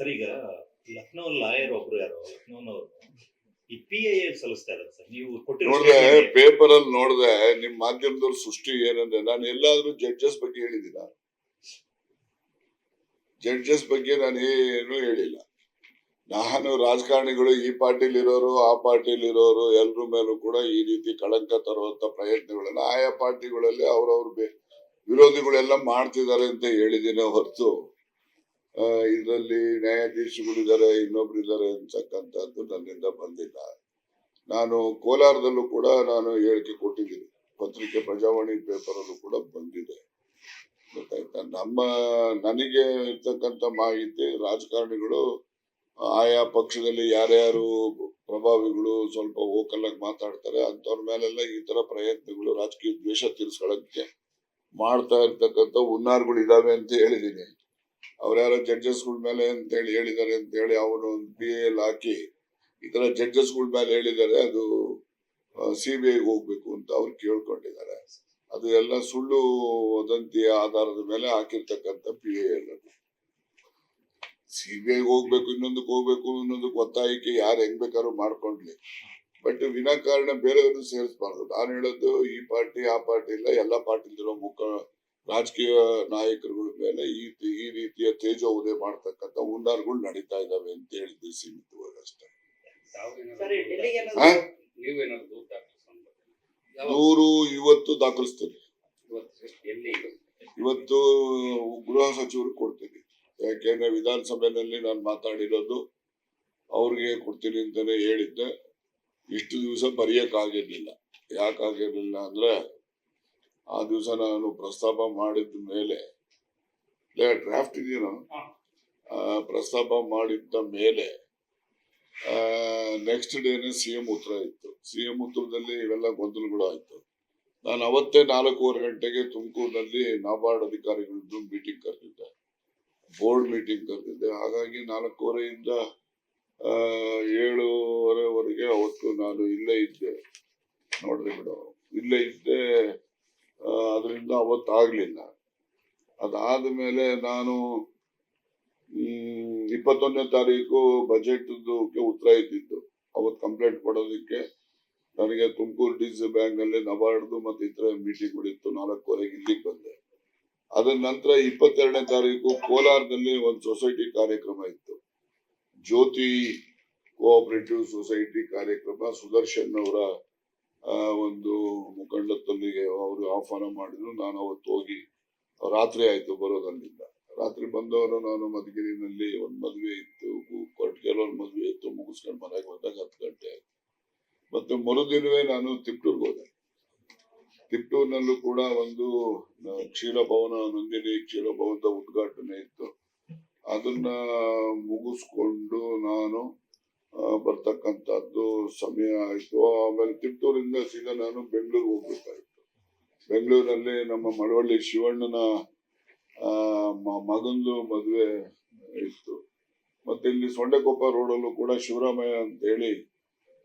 Sir ಈಗ Lucknow lawyer ಒಬ್ರು ಯಾರೋ ಲಕ್ನೋನವರು ಈ PIL ಸಲ್ಲಿಸ್ತಾ ಇದ್ದಾರೆ ಸರ್. ನೀವು ನೋಡಿದೆ ಪೇಪರ್ ಅಲ್ಲಿ ನೋಡಿದೆ ನಿಮ್ ಮಾಧ್ಯಮದವ್ರ ಸೃಷ್ಟಿ ಏನಂದ್ರೆ ನಾನು ಎಲ್ಲಾದ್ರೂ ಜಡ್ಜಸ್ ಬಗ್ಗೆ ಹೇಳಿದ್ದೀನ? ಜಡ್ಜಸ್ ಬಗ್ಗೆ ನಾನು ಏನು ಹೇಳಿಲ್ಲ. ನಾನು ರಾಜಕಾರಣಿಗಳು ಈ ಪಾರ್ಟಿಲಿ ಇರೋರು ಆ ಪಾರ್ಟಿಲಿ ಇರೋರು ಎಲ್ರ ಮೇಲೂ ಕೂಡ ಈ ರೀತಿ ಕಳಂಕ ತರುವಂತ ಪ್ರಯತ್ನಗಳನ್ನ ಆಯಾ ಪಾರ್ಟಿಗಳಲ್ಲಿ ಅವ್ರವ್ರ ವಿರೋಧಿಗಳೆಲ್ಲ ಮಾಡ್ತಿದ್ದಾರೆ ಅಂತ ಹೇಳಿದ್ದೀನಿ ಹೊರತು ಇದರಲ್ಲಿ ನ್ಯಾಯಾಧೀಶಗಳಿದ್ದಾರೆ ಇನ್ನೊಬ್ರು ಇದ್ದಾರೆ ಅಂತಕ್ಕಂಥದ್ದು ನನ್ನಿಂದ ಬಂದಿಲ್ಲ. ನಾನು ಕೋಲಾರದಲ್ಲೂ ಕೂಡ ನಾನು ಹೇಳಿಕೆ ಕೊಟ್ಟಿದ್ದೀನಿ, ಪತ್ರಿಕೆ ಪ್ರಜಾವಾಣಿ ಪೇಪರ್ ಅಲ್ಲೂ ಕೂಡ ಬಂದಿದೆ. ಗೊತ್ತಾಯ್ತಾ? ನನಗೆ ಇರ್ತಕ್ಕಂಥ ಮಾಹಿತಿ ರಾಜಕಾರಣಿಗಳು ಆಯಾ ಪಕ್ಷದಲ್ಲಿ ಯಾರ್ಯಾರು ಪ್ರಭಾವಿಗಳು ಸ್ವಲ್ಪ ವೋಕಲ್ ಆಗಿ ಮಾತಾಡ್ತಾರೆ ಅಂತವ್ರ ಮೇಲೆಲ್ಲ ಈ ತರ ಪ್ರಯತ್ನಗಳು ರಾಜಕೀಯ ದ್ವೇಷ ತೀರಿಸ್ಕೊಳ್ಳಕ್ಕೆ ಮಾಡ್ತಾ ಇರ್ತಕ್ಕಂಥ ಹುನ್ನಾರಗಳು ಇದಾವೆ ಅಂತ ಹೇಳಿದೀನಿ. ಅವ್ರ್ಯಾರೋ ಜಡ್ಜಸ್ಗಳ ಮೇಲೆ ಅಂತ ಹೇಳಿ ಹೇಳಿದ್ದಾರೆ ಅಂತ ಹೇಳಿ ಅವನು ಒಂದು PIL ಹಾಕಿ ಈ ತರ ಜಡ್ಜಸ್ಗಳ ಮೇಲೆ ಹೇಳಿದ್ದಾರೆ, ಅದು CBIಗೆ ಹೋಗ್ಬೇಕು ಅಂತ ಅವ್ರು ಕೇಳ್ಕೊಂಡಿದ್ದಾರೆ. ಅದು ಎಲ್ಲ ಸುಳ್ಳು ವದಂತಿಯ ಆಧಾರದ ಮೇಲೆ ಹಾಕಿರ್ತಕ್ಕಂಥ PIL. ಅದು CBIಗೆ ಹೋಗ್ಬೇಕು, ಇನ್ನೊಂದಕ್ಕೆ ಹೋಗ್ಬೇಕು, ಇನ್ನೊಂದಕ್ಕೆ ಒತ್ತಾಯಕ್ಕೆ ಯಾರು ಹೆಂಗ್ ಬೇಕಾದ್ರೂ ಮಾಡ್ಕೊಂಡ್ಲಿ, ಬಟ್ ವಿನಾಕಾರಣ ಬೇರೆಯವ್ರನ್ನು ಸೇರಿಸಬಾರ್ದು. ನಾನು ಹೇಳೋದು ಈ ಪಾರ್ಟಿ ಆ ಪಾರ್ಟಿ ಇಲ್ಲ, ಎಲ್ಲಾ ಪಾರ್ಟಿಲಿರೋ ರಾಜಕೀಯ ನಾಯಕರುಗಳ ಮೇಲೆ ಈ ರೀತಿಯ ತೇಜೋವಧೆ ಮಾಡ್ತಕ್ಕಂಥ ಹುನ್ನಾರಗಳು ನಡೀತಾ ಇದಾವೆ ಅಂತ ಹೇಳಿದ್ದೆ ಸೀಮಿತವಾಗಿ ಅಷ್ಟೇ. ದೂರು ಇವತ್ತು ದಾಖಲಿಸ್ತೀನಿ, ಇವತ್ತು ಗೃಹ ಸಚಿವರು ಕೊಡ್ತೀನಿ. ಯಾಕೆಂದ್ರೆ ವಿಧಾನಸಭೆಯಲ್ಲಿ ನಾನು ಮಾತಾಡಿರೋದು ಅವ್ರಿಗೆ ಕೊಡ್ತೀನಿ ಅಂತಾನೆ ಹೇಳಿದ್ದೆ. ಇಷ್ಟು ದಿವಸ ಬರೆಯಕ್ಕಾಗಿರ್ಲಿಲ್ಲ. ಯಾಕಾಗಿರ್ಲಿಲ್ಲ ಅಂದ್ರೆ ಆ ದಿವಸ ನಾನು ಪ್ರಸ್ತಾಪ ಮಾಡಿದ ಮೇಲೆ ಡ್ರಾಫ್ಟ್ ಇದೆಯೋ ಪ್ರಸ್ತಾಪ ಮಾಡಿದ್ದ ಮೇಲೆ ನೆಕ್ಸ್ಟ್ ಡೇನೆ CM ಉತ್ತರ ಇತ್ತು. CM ಉತ್ತರದಲ್ಲಿ ಇವೆಲ್ಲ ಗೊಂದಲಗಳು ಆಯ್ತು. ನಾನು ಅವತ್ತೇ 4:15 ಗಂಟೆಗೆ ತುಮಕೂರಿನಲ್ಲಿ ನಾಬಾರ್ಡ್ ಅಧಿಕಾರಿಗಳದ್ದು ಮೀಟಿಂಗ್ ಕರೆದಿದ್ದೆ, ಬೋರ್ಡ್ ಮೀಟಿಂಗ್ ಕರೆದಿದ್ದೆ. ಹಾಗಾಗಿ 4:15 7:30ವರೆಗೆ ಅವತ್ತು ನಾನು ಇಲ್ಲೇ ಇದ್ದೆ. ನೋಡ್ರಿ ಬಿಡು, ಇಲ್ಲೇ ಇದ್ದೆ. ಅದರಿಂದ ಅವತ್ತಾಗ್ಲಿಲ್ಲ. ಅದಾದ ಮೇಲೆ ನಾನು 21ನೇ ತಾರೀಕು ಬಜೆಟ್ ಉತ್ತರ ಇದ್ದಿದ್ದು. ಅವತ್ತು ಕಂಪ್ಲೇಂಟ್ ಕೊಡೋದಕ್ಕೆ ನನಗೆ ತುಮಕೂರು DCC ಬ್ಯಾಂಕ್ ನಲ್ಲಿ ನಬಾರ್ಡ್ದು ಮತ್ತೆ ಇತರ ಮೀಟಿಂಗ್ಗಳಿತ್ತು. 4:15 ಇಲ್ಲಿಗೆ ಬಂದೆ. ಅದ ನಂತರ 22ನೇ ತಾರೀಕು ಕೋಲಾರದಲ್ಲಿ ಒಂದು ಸೊಸೈಟಿ ಕಾರ್ಯಕ್ರಮ ಇತ್ತು, ಜ್ಯೋತಿ ಕೋಆಪರೇಟಿವ್ ಸೊಸೈಟಿ ಕಾರ್ಯಕ್ರಮ. ಸುದರ್ಶನ್ ಅವರ ಒಂದು ಮುಖಂಡತ್ವದಲ್ಲಿಗೆ ಅವರು ಆಹ್ವಾನ ಮಾಡಿದ್ರು. ನಾನು ಅವತ್ತು ಹೋಗಿ, ರಾತ್ರಿ ಆಯ್ತು ಬರೋದಲ್ಲಿಂದ. ರಾತ್ರಿ ಬಂದವರು ನಾನು ಮಧುಗಿರಿನಲ್ಲಿ ಒಂದು ಮದುವೆ ಇತ್ತು, ಕೊರಟಗೆರೆ ಒಂದು ಮದುವೆ ಇತ್ತು, ಮುಗಿಸ್ಕೊಂಡು ಮನೆಗೆ ಬಂದಾಗ 10 ಗಂಟೆ ಆಯ್ತು. ಮತ್ತೆ ಮರುದಿನವೇ ನಾನು ತಿಪ್ಟೂರ್ಗೆ ಹೋದೆ. ತಿಪ್ಟೂರಿನಲ್ಲೂ ಕೂಡ ಒಂದು ಕ್ಷೀರಭವನ, ನಂದಿನಿ ಕ್ಷೀರಭವನದ ಉದ್ಘಾಟನೆ ಇತ್ತು. ಅದನ್ನ ಮುಗಿಸ್ಕೊಂಡು ನಾನು ಬರ್ತಕ್ಕಂಥದ್ದು ಸಮಯ ಆಯ್ತು. ಆಮೇಲೆ ತಿಪ್ಟೂರಿಂದ ಸೀದಾ ನಾನು ಬೆಂಗಳೂರಿಗೆ ಹೋಗ್ಬೇಕಾಯ್ತು. ಬೆಂಗಳೂರಲ್ಲಿ ನಮ್ಮ ಮಳವಳ್ಳಿ ಶಿವಣ್ಣನ ಮಗಂದು ಮದುವೆ ಇತ್ತು. ಮತ್ತೆ ಇಲ್ಲಿ ಸೊಂಡೆಕೊಪ್ಪ ರೋಡಲ್ಲೂ ಕೂಡ ಶಿವರಾಮಯ್ಯ ಅಂತ ಹೇಳಿ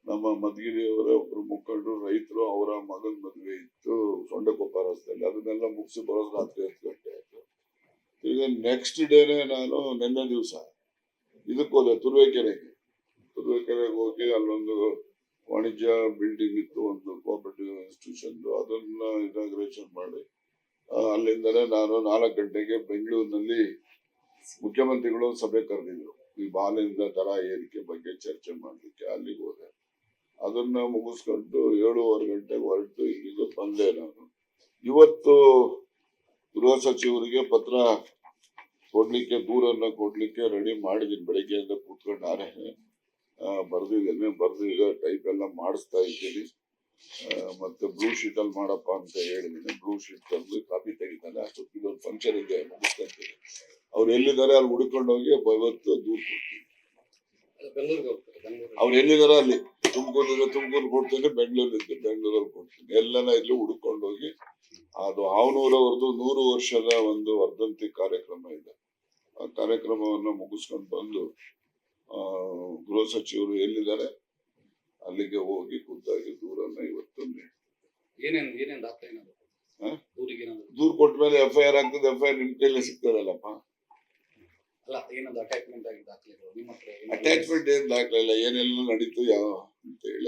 ನಮ್ಮ ಮಧುಗಿರಿಯವರ ಒಬ್ರು ಮುಖಂಡರು, ರೈತರು, ಅವರ ಮಗನ ಮದುವೆ ಇತ್ತು ಸೊಂಡೆಕೊಪ್ಪ ರಸ್ತೆಯಲ್ಲಿ. ಅದನ್ನೆಲ್ಲ ಮುಗಿಸಿ ಬರೋದು ರಾತ್ರಿ 10 ಗಂಟೆ ಆಯ್ತು. ಈಗ ನೆಕ್ಸ್ಟ್ ಡೇನೆ ನಾನು ನಿನ್ನೆ ದಿವಸ ಇದಕ್ಕೆ ಹೋದೆ, ತುರುವೇಕೆರೆಗೆ ಹೋಗಿ ಅಲ್ಲೊಂದು ವಾಣಿಜ್ಯ ಬಿಲ್ಡಿಂಗ್ ಇತ್ತು, ಒಂದು ಕೋಆಪರೇಟಿವ್ ಇನ್ಸ್ಟಿಟ್ಯೂಷನ್. ಅದನ್ನ ಇನಾಗ್ರೇಷನ್ ಮಾಡಿ ಅಲ್ಲಿಂದಲೇ ನಾನು 4 ಗಂಟೆಗೆ ಬೆಂಗಳೂರಿನಲ್ಲಿ ಮುಖ್ಯಮಂತ್ರಿಗಳು ಸಭೆ ಕರೆದಿದ್ರು, ಈ ಬಾಲಿಂದ ದರ ಏರಿಕೆ ಬಗ್ಗೆ ಚರ್ಚೆ ಮಾಡ್ಲಿಕ್ಕೆ. ಅಲ್ಲಿಗೆ ಹೋದೆ. ಅದನ್ನ ಮುಗಿಸ್ಕೊಂಡು 7:15 ಗಂಟೆಗೆ ಹೊರಟು ಇಲ್ಲಿಗೆ ಬಂದೆ. ನಾನು ಇವತ್ತು ಗೃಹ ಸಚಿವರಿಗೆ ಪತ್ರ ಕೊಡ್ಲಿಕ್ಕೆ, ದೂರನ್ನ ಕೊಡ್ಲಿಕ್ಕೆ ರೆಡಿ ಮಾಡಿದೀನಿ. ಬೆಳಿಗ್ಗೆಯಿಂದ ಕೂತ್ಕೊಂಡು ನಾನೇ ಬರ್ದಿದ್ದೇನೆ. ಬರ್ದು ಈಗ ಟೈಪ್ ಎಲ್ಲ ಮಾಡಿಸ್ತಾ ಇದ್ದೀನಿ. ಮತ್ತೆ ಬ್ಲೂ ಶೀಟ್ ಅಲ್ಲಿ ಮಾಡಪ್ಪ ಅಂತ ಹೇಳಿದ್ದೀನಿ. ಬ್ಲೂ ಶೀಟ್ ಅಲ್ಲಿ ಕಾಪಿ ತೆಗಿತಾನೆ. ಅಷ್ಟೊತ್ತಿಗೆ ಒಂದು ಫಂಕ್ಷನ್ ಇದೆ, ಮುಗಿಸ್ಕೊಂತೀನಿ. ಅವ್ರು ಎಲ್ಲಿದ್ದಾರೆ ಅಲ್ಲಿ ಹುಡ್ಕೊಂಡು ಹೋಗಿ ಇವತ್ತು ದೂರ ಕೊಡ್ತೀನಿ. ಅವ್ರು ಎಲ್ಲಿದ್ದಾರೆ ಅಲ್ಲಿ ತುಮಕೂರು ಕೊಡ್ತೀನಿ, ಬೆಂಗಳೂರಲ್ಲಿ ಕೊಡ್ತೀನಿ. ಎಲ್ಲನ ಇಲ್ಲಿ ಹುಡ್ಕೊಂಡು ಹೋಗಿ, ಅದು ಅವನೂರವ್ರದ್ದು 100 ವರ್ಷದ ಒಂದು ವರ್ಧಂತಿ ಕಾರ್ಯಕ್ರಮ ಇದೆ. ಆ ಕಾರ್ಯಕ್ರಮವನ್ನು ಮುಗಿಸ್ಕೊಂಡು ಬಂದು ಗೃಹ ಸಚಿವರು ಎಲ್ಲಿದ್ದಾರೆ ಅಲ್ಲಿಗೆ ಹೋಗಿ ಖುದ್ದಾಗಿ ದೂರನ್ನ ಇವತ್ತು ದೂರ ಕೊಟ್ಟ ಮೇಲೆ FIR ಆಗ್ತದೆ. FIR ನಿಮ್ ಕೈಲೇ ಸಿಗ್ತದಲ್ಲಪ್ಪ. ಅಲ್ಲ ಏನೊಂದು ಅಟ್ಯಾಚ್ಮೆಂಟ್ ಆಗಿ ದಾಖಲೆಗಳು ನಿಮ್ಮ ಹತ್ರ ಅಟ್ಯಾಚ್ಮೆಂಟ್ ಏನ್ ದಾಖಲೆ ಇಲ್ಲ, ಏನೆಲ್ಲ ನಡೀತು ಯಾವ ಅಂತ ಹೇಳಿ